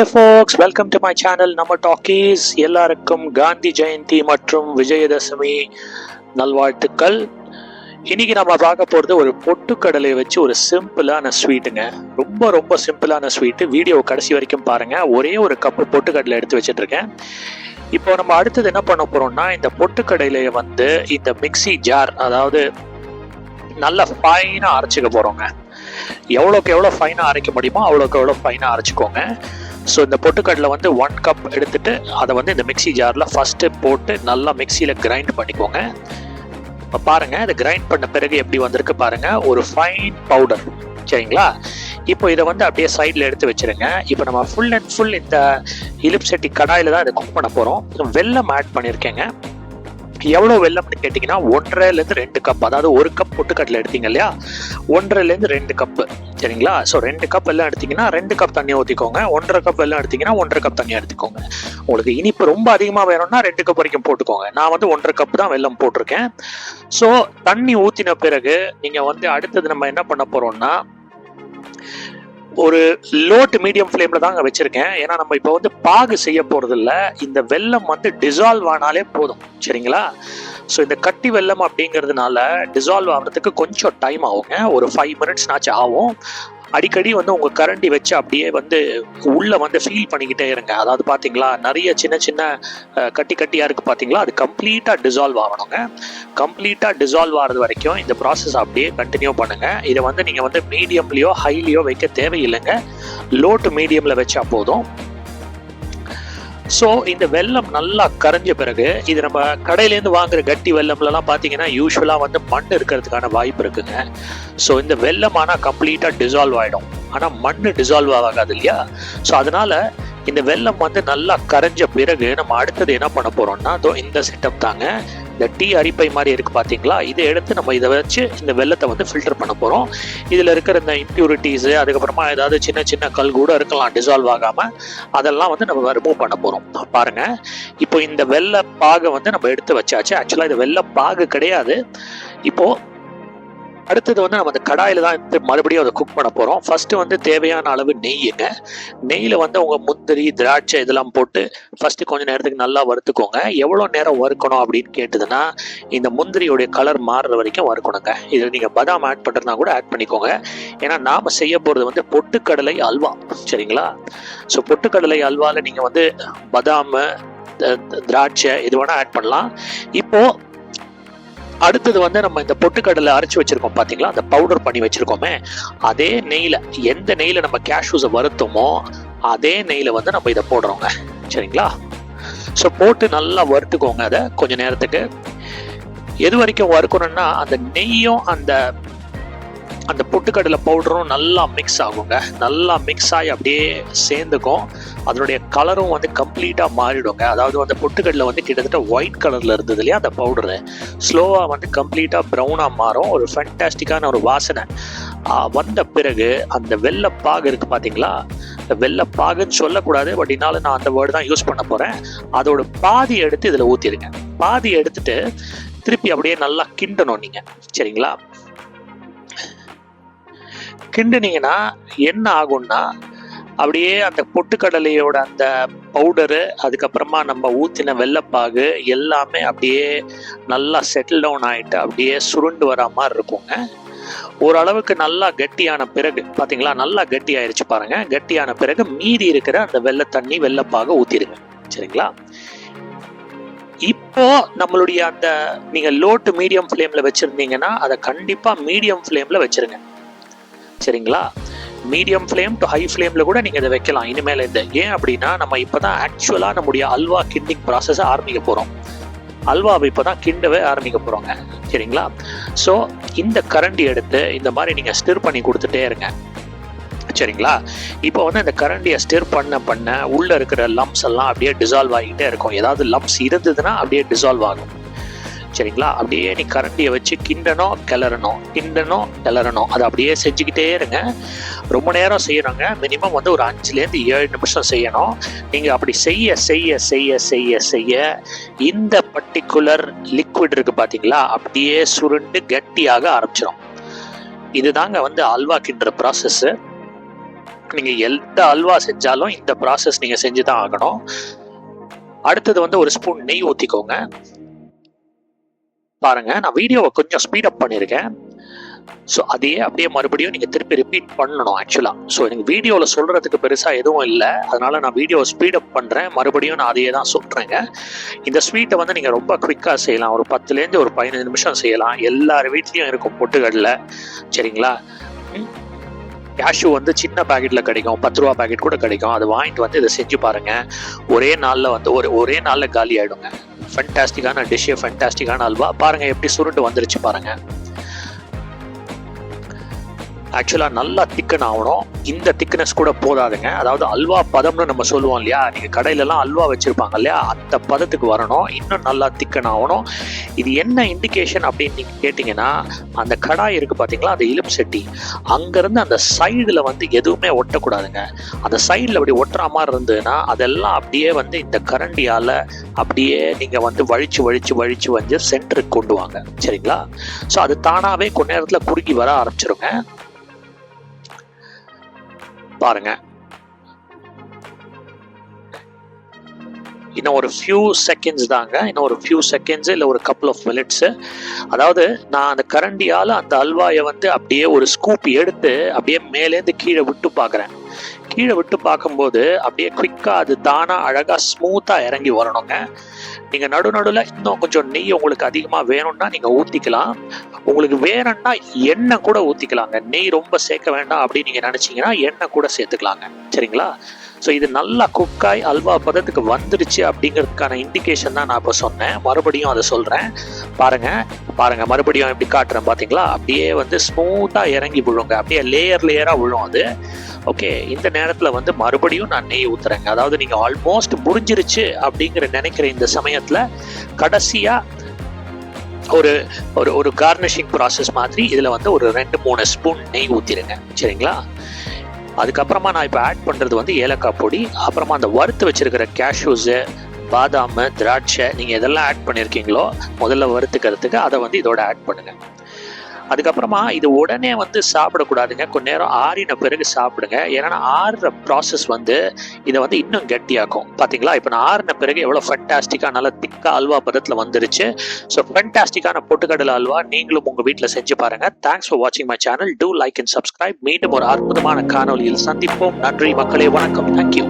Hey folks, welcome to my channel நம்ம talkies. எல்லாருக்கும் காந்தி ஜெயந்தி மற்றும் விஜயதசமி நல்வாழ்த்துக்கள். இன்னைக்கு நம்ம பார்க்க போகிறது ஒரு பொட்டுக்கடலை வச்சு ஒரு சிம்பிளான ஸ்வீட்டுங்க. ரொம்ப ரொம்ப சிம்பிளான ஸ்வீட்டு. வீடியோ கடைசி வரைக்கும் பாருங்க. ஒரே ஒரு கப்பு பொட்டுக்கடலை எடுத்து வச்சுட்டு இருக்கேன். இப்போ நம்ம அடுத்தது என்ன பண்ண போறோம்னா, இந்த பொட்டுக்கடலையை வந்து இந்த மிக்ஸி ஜார், அதாவது நல்லா ஃபைனாக அரைச்சிக்க போகிறோங்க. எவ்வளோக்கு எவ்வளோ ஃபைனாக அரைக்க முடியுமோ அவ்வளோக்கு எவ்வளோ ஃபைனாக அரைச்சிக்கோங்க. ஸோ இந்த பொட்டுக்கடலை வந்து 1 கப் எடுத்துட்டு அதை வந்து இந்த மிக்ஸி ஜாரில் ஃபஸ்ட்டு போட்டு நல்லா மிக்சியில் கிரைண்ட் பண்ணிக்கோங்க. இப்போ பாருங்கள், இதை கிரைண்ட் பண்ண பிறகு எப்படி வந்திருக்கு பாருங்கள், ஒரு ஃபைன் பவுடர். சரிங்களா? இப்போ இதை வந்து அப்படியே சைடில் எடுத்து வச்சுருங்க. இப்போ நம்ம ஃபுல் அண்ட் ஃபுல் இந்த இலிப் சட்டி கடாயில் தான் இதை குக் பண்ண போகிறோம். வெல்லம் ஆட் பண்ணியிருக்கேங்க. எவ்வளோ வெல்லம்னு கேட்டிங்கன்னா 1.5லேருந்து 2 கப். அதாவது 1 கப் பொட்டுக்கடலை எடுத்தீங்க இல்லையா, 1.5லேருந்து 2 கப்பு. சரிங்களா? ஸோ 2 கப் எல்லாம் எடுத்திங்கன்னா 2 கப் தண்ணி ஊற்றிக்கோங்க. 1.5 கப் எல்லாம் எடுத்திங்கன்னா 1.5 கப் தண்ணி எடுத்துக்கோங்க. உங்களுக்கு இனிப்பு ரொம்ப அதிகமாக வேணும்னா 2 கப் வரைக்கும் போட்டுக்கோங்க. நான் வந்து 1.5 கப் தான் வெல்லம் போட்டிருக்கேன். ஸோ தண்ணி ஊற்றின பிறகு நீங்கள் வந்து அடுத்தது நம்ம என்ன பண்ண போகிறோம்னா, ஒரு லோ டு மீடியம் ஃப்ளேம்ல தாங்க வச்சிருக்கேன். ஏன்னா நம்ம இப்போ வந்து பாகு செய்ய போறது இல்லை. இந்த வெல்லம் வந்து டிசால்வ் ஆனாலே போதும். சரிங்களா? ஸோ இந்த கட்டி வெல்லம் அப்படிங்கிறதுனால டிசால்வ் ஆகிறதுக்கு கொஞ்சம் டைம் ஆகுங்க. ஒரு 5 மினிட்ஸ்னாச்சும் ஆகும். அடிக்கடி வந்து உங்கள் கரண்டி வச்சு அப்படியே வந்து உள்ளே வந்து ஃபீல் பண்ணிக்கிட்டே இருங்க. அதாவது பார்த்தீங்களா, நிறைய சின்ன சின்ன கட்டி கட்டியாக இருக்குது பார்த்தீங்களா, அது கம்ப்ளீட்டாக டிசால்வ் ஆகணுங்க. கம்ப்ளீட்டாக டிசால்வ் ஆகிறது வரைக்கும் இந்த ப்ராசஸ் அப்படியே கண்டினியூ பண்ணுங்கள். இதை வந்து நீங்கள் வந்து மீடியம்லேயோ ஹைலியோ வைக்க தேவையில்லைங்க. லோ டு மீடியமில் வச்சா போதும். ஸோ இந்த வெல்லம் நல்லா கரைஞ்ச பிறகு, இது நம்ம கடையிலேருந்து வாங்குற கட்டி வெல்லம்லாம் பார்த்தீங்கன்னா யூஸ்வலாக வந்து மண் இருக்கிறதுக்கான வாய்ப்பு இருக்குங்க. ஸோ இந்த வெல்லம் ஆனால் கம்ப்ளீட்டாக டிசால்வ் ஆகிடும். ஆனால் மண் டிசால்வ் ஆகாது இல்லையா? ஸோ அதனால இந்த வெல்லம் வந்து நல்லா கரைஞ்ச பிறகு நம்ம அடுத்தது என்ன பண்ண போகிறோம்னா, இந்த செட்டப் தாங்க. இந்த டீ அரிப்பை மாதிரி இருக்குது பார்த்தீங்களா, இதை எடுத்து நம்ம இதை வச்சு இந்த வெல்லத்தை வந்து ஃபில்டர் பண்ண போகிறோம். இதில் இருக்கிற இந்த இம்ப்யூரிட்டிஸு, அதுக்கப்புறமா ஏதாவது சின்ன சின்ன கல் கூட இருக்கலாம் டிசால்வ் ஆகாமல், அதெல்லாம் வந்து நம்ம ரிமூவ் பண்ண போகிறோம். பாருங்கள், இப்போ இந்த வெல்ல பாகை வந்து நம்ம எடுத்து வச்சாச்சு. ஆக்சுவலாக இது வெல்ல பாகு கிடையாது. இப்போது அடுத்தது வந்து நம்ம அந்த கடாயில் தான் எடுத்து மறுபடியும் அதை குக் பண்ண போகிறோம். ஃபஸ்ட்டு வந்து தேவையான அளவு நெய்யுங்க. நெய்யில் வந்து உங்கள் முந்திரி, திராட்சை இதெல்லாம் போட்டு ஃபஸ்ட்டு கொஞ்சம் நேரத்துக்கு நல்லா வறுத்துக்கோங்க. எவ்வளோ நேரம் வறுக்கணும் அப்படின்னு கேட்டதுன்னா, இந்த முந்திரியோடைய கலர் மாறுற வரைக்கும் வறுக்கணுங்க. இதில் நீங்கள் பதாம் ஆட் பண்ணுறதுனா கூட ஆட் பண்ணிக்கோங்க. ஏன்னா நாம் செய்ய போகிறது வந்து பொட்டுக்கடலை அல்வா. சரிங்களா? ஸோ பொட்டுக்கடலை அல்வாவில் நீங்கள் வந்து பதாம், திராட்சை இது வேணால் ஆட் பண்ணலாம். இப்போது அடுத்தது வந்து நம்ம இந்த பொட்டுக்கடலை அரைச்சி வச்சிருக்கோம் பார்த்தீங்களா, அந்த பவுடர் பண்ணி வச்சிருக்கோமே, அதே நெய்யில், எந்த நெய்யில் நம்ம கேஷ்யூஸை வறுத்தோமோ அதே நெய்யில் வந்து நம்ம இதை போடுறோங்க. சரிங்களா? ஸோ போட்டு நல்லா வறுத்துக்கோங்க. அதை கொஞ்ச நேரத்துக்கு எது வரைக்கும் வறுக்கணும்னா, அந்த நெய்யும் அந்த பொட்டுக்கடலை பவுடரும் நல்லா மிக்ஸ் ஆகுங்க. நல்லா மிக்ஸ் ஆகி அப்படியே சேர்ந்துக்கும். அதனுடைய கலரும் வந்து கம்ப்ளீட்டாக மாறிடுங்க. அதாவது அந்த பொட்டுக்கடலை வந்து கிட்டத்தட்ட ஒயிட் கலரில் இருந்தது இல்லையா, அந்த பவுடரு ஸ்லோவாக வந்து கம்ப்ளீட்டாக ப்ரௌனாக மாறும். ஒரு ஃபேண்டாஸ்டிக்கான ஒரு வாசனை வந்த பிறகு அந்த வெள்ளைப்பாகு இருக்குது பார்த்தீங்களா, இந்த வெள்ளைப்பாகுன்னு சொல்லக்கூடாது, பட் என்னால் நான் அந்த வேர்டு தான் யூஸ் பண்ண போகிறேன். அதோட பாதி எடுத்து இதில் ஊற்றிடுங்க. பாதி எடுத்துட்டு திருப்பி அப்படியே நல்லா கிண்டணும் நீங்கள். சரிங்களா? கிண்டுனீங்கன்னா என்ன ஆகும்னா, அப்படியே அந்த பொட்டுக்கடலையோட அந்த பவுடரு, அதுக்கப்புறமா நம்ம ஊற்றின வெள்ளைப்பாகு எல்லாமே அப்படியே நல்லா செட்டில் டவுன் ஆகிட்டு அப்படியே சுருண்டு வர மாதிரி இருக்குங்க. ஓரளவுக்கு நல்லா கெட்டியான பிறகு பார்த்தீங்களா, நல்லா கெட்டி ஆயிடுச்சு பாருங்க. கெட்டியான பிறகு மீதி இருக்கிற அந்த வெள்ளை தண்ணி, வெள்ளைப்பாக ஊற்றிடுங்க. சரிங்களா? இப்போ நம்மளுடைய அந்த நீங்கள் லோ டு மீடியம் ஃப்ளேமில் வச்சுருந்தீங்கன்னா அதை கண்டிப்பாக மீடியம் ஃப்ளேமில் வச்சுருங்க. சரிங்களா? மீடியம் ஃப்ளேம் டு ஹை ஃப்ளேமில் கூட நீங்கள் இதை வைக்கலாம் இனிமேல் இருந்து. ஏன் அப்படின்னா, நம்ம இப்போ தான் ஆக்சுவலாக நம்முடைய அல்வா கிண்டிங் ப்ராசஸை ஆரம்பிக்க போகிறோம். அல்வாவை இப்போ தான் கிண்டவே ஆரம்பிக்க போகிறோங்க. சரிங்களா? ஸோ இந்த கரண்டி எடுத்து இந்த மாதிரி நீங்கள் ஸ்டிர் பண்ணி கொடுத்துட்டே இருங்க. சரிங்களா? இப்போ வந்து இந்த கரண்டியை ஸ்டிர் பண்ண உள்ளே இருக்கிற லம்ஸ் எல்லாம் அப்படியே டிசால்வ் ஆகிக்கிட்டே இருக்கும். ஏதாவது லம்ஸ் இருந்ததுன்னா அப்படியே டிசால்வ் ஆகும். சரிங்களா? அப்படியே நீ கரண்டியை வச்சு கிண்டணும் கிளறணும். அதை அப்படியே செஞ்சுக்கிட்டே இருங்க. ரொம்ப நேரம் செய்யணுங்க. மினிமம் வந்து ஒரு 5லேருந்து 7 நிமிஷம் செய்யணும். நீங்கள் அப்படி செய்ய செய்ய செய்ய செய்ய செய்ய இந்த பர்டிகுலர் லிக்விட் இருக்குது பார்த்தீங்களா, அப்படியே சுருண்டு கட்டியாக ஆரம்பிச்சிடும். இதுதாங்க வந்து அல்வா கிண்டுற ப்ராசஸ்ஸு. நீங்கள் எந்த அல்வா செஞ்சாலும் இந்த ப்ராசஸ் நீங்கள் செஞ்சு தான் ஆகணும். அடுத்தது வந்து ஒரு ஸ்பூன் நெய் ஊற்றிக்கோங்க. பாருங்க, நான் வீடியோவை கொஞ்சம் ஸ்பீடப் பண்ணியிருக்கேன். ஸோ அதையே அப்படியே மறுபடியும் நீங்கள் திருப்பி ரிப்பீட் பண்ணணும் ஆக்சுவலாக. ஸோ எனக்கு வீடியோவில் சொல்கிறதுக்கு பெருசாக எதுவும் இல்லை, அதனால் நான் வீடியோவை ஸ்பீடப் பண்ணுறேன். மறுபடியும் நான் அதையே தான் சொல்கிறேங்க. இந்த ஸ்வீட்டை வந்து நீங்கள் ரொம்ப குவிக்காக செய்யலாம். ஒரு 10லேருந்து ஒரு 15 நிமிஷம் செய்யலாம். எல்லார் வீட்லேயும் இருக்கும் பொட்டுக்கடலை, சரிங்களா? கேஷ்யூ வந்து சின்ன பேக்கெட்டில் கிடைக்கும், 10 ரூபா பேக்கெட் கூட கிடைக்கும். அது வாங்கிட்டு வந்து இதை செஞ்சு பாருங்கள். ஒரே நாளில் வந்து ஒரே நாளில் காலி ஆகிடுங்க. ஃபென்டாஸ்டிக்கான டிஷ்ஷு, ஃபென்டாஸ்டிக்கான அல்வா. பாருங்கள் எப்படி சுருண்டு வந்துருச்சு பாருங்கள். ஆக்சுவலாக நல்லா திக்கன் ஆகணும். இந்த திக்னஸ் கூட போதாதுங்க. அதாவது அல்வா பதம்னு நம்ம சொல்லுவோம் இல்லையா, நீங்கள் கடையிலலாம் அல்வா வச்சுருப்பாங்க இல்லையா, அந்த பதத்துக்கு வரணும். இன்னும் நல்லா திக்கன் ஆகணும். இது என்ன இண்டிகேஷன் அப்படின்னு நீங்கள் கேட்டிங்கன்னா, அந்த கடாய் இருக்குது பார்த்தீங்களா, அந்த இலும் செட்டி, அங்கேருந்து அந்த சைடில் வந்து எதுவுமே ஒட்டக்கூடாதுங்க. அந்த சைடில் அப்படி ஒட்டுற மாதிரி இருந்ததுன்னா அதெல்லாம் அப்படியே வந்து இந்த கரண்டியால் அப்படியே நீங்கள் வந்து வழிச்சு வந்து சென்டருக்கு கொண்டு வாங்க, சரிங்களா? ஸோ அது தானாகவே கொஞ்ச நேரத்தில் குறுகி வர ஆரம்பிச்சிருங்க. பாருங்க, இன்னும் ஒரு ஃபியூ செகண்ட்ஸ் தாங்க, இன்னும் ஒரு ஃபியூ செகண்ட்ஸ் இல்லை ஒரு கப்புள் ஆஃப் மினிட்ஸு. அதாவது நான் அந்த கரண்டியால் அந்த அல்வாயை வந்து அப்படியே ஒரு ஸ்கூப் எடுத்து அப்படியே மேலேருந்து கீழே விட்டு பார்க்குறேன். கீழே விட்டு பார்க்கும்போது அப்படியே குவிக்காக அது தானாக அழகாக ஸ்மூத்தாக இறங்கி வரணுங்க. நீங்கள் நடுநடுவில் இன்னும் கொஞ்சம் நெய் உங்களுக்கு அதிகமாக வேணும்னா நீங்கள் ஊற்றிக்கலாம். உங்களுக்கு வேணும்னா எண்ணெய் கூட ஊற்றிக்கலாங்க. நெய் ரொம்ப சேர்க்க வேண்டாம் அப்படின்னு நீங்கள் நினச்சிங்கன்னா எண்ணெய் கூட சேர்த்துக்கலாங்க, சரிங்களா? ஸோ இது நல்லா குக்காய் அல்வா பதத்துக்கு வந்துருச்சு அப்படிங்கிறதுக்கான இண்டிகேஷன் தான் நான் இப்போ சொன்னேன். மறுபடியும் அதை சொல்கிறேன். பாருங்கள் மறுபடியும் எப்படி காட்டுறேன் பார்த்தீங்களா? அப்படியே வந்து ஸ்மூத்தாக இறங்கி விழுங்க, அப்படியே லேயராக விழும் அது. ஓகே, இந்த நேரத்தில் வந்து மறுபடியும் நான் நெய் ஊற்றுறேங்க. அதாவது நீங்கள் ஆல்மோஸ்ட் முடிஞ்சிருச்சு அப்படிங்கிற நினைக்கிற இந்த சமயத்தில் கடைசியாக ஒரு ஒரு கார்னிஷிங் ப்ராசஸ் மாதிரி இதில் வந்து ஒரு 2-3 ஸ்பூன் நெய் ஊற்றிடுங்க, சரிங்களா? அதுக்கப்புறமா நான் இப்போ ஆட் பண்ணுறது வந்து ஏலக்காய் பொடி, அப்புறமா அந்த வறுத்து வச்சுருக்கிற கேஷ்யூஸு, பாதாம், திராட்சை, நீங்கள் எதெல்லாம் ஆட் பண்ணியிருக்கீங்களோ முதல்ல வறுத்துக்கிறதுக்கு அதை வந்து இதோட ஆட் பண்ணுங்கள். அதுக்கப்புறமா இது உடனே வந்து சாப்பிடக்கூடாதுங்க. கொஞ்ச நேரம் ஆறின பிறகு சாப்பிடுங்க. ஏன்னா ஆறுற ப்ராசஸ் வந்து இதை வந்து இன்னும் கெட்டியாக்கும். பார்த்தீங்களா, இப்போ நான் ஆறின பிறகு எவ்வளோ ஃபென்டாஸ்டிக்காக நல்லா திக்காக அல்வா பதத்தில் வந்துருச்சு. ஸோ ஃபென்டாஸ்டிக்கான பொட்டுக்கடலை அல்வா நீங்களும் உங்கள் வீட்டில் செஞ்சு பாருங்கள். தேங்க்ஸ் ஃபார் வாட்சிங் my channel. Do like and subscribe. மீண்டும் ஒரு அற்புதமான காணொலியில் சந்திப்போம். நன்றி மக்களே, வணக்கம். தேங்க்யூ.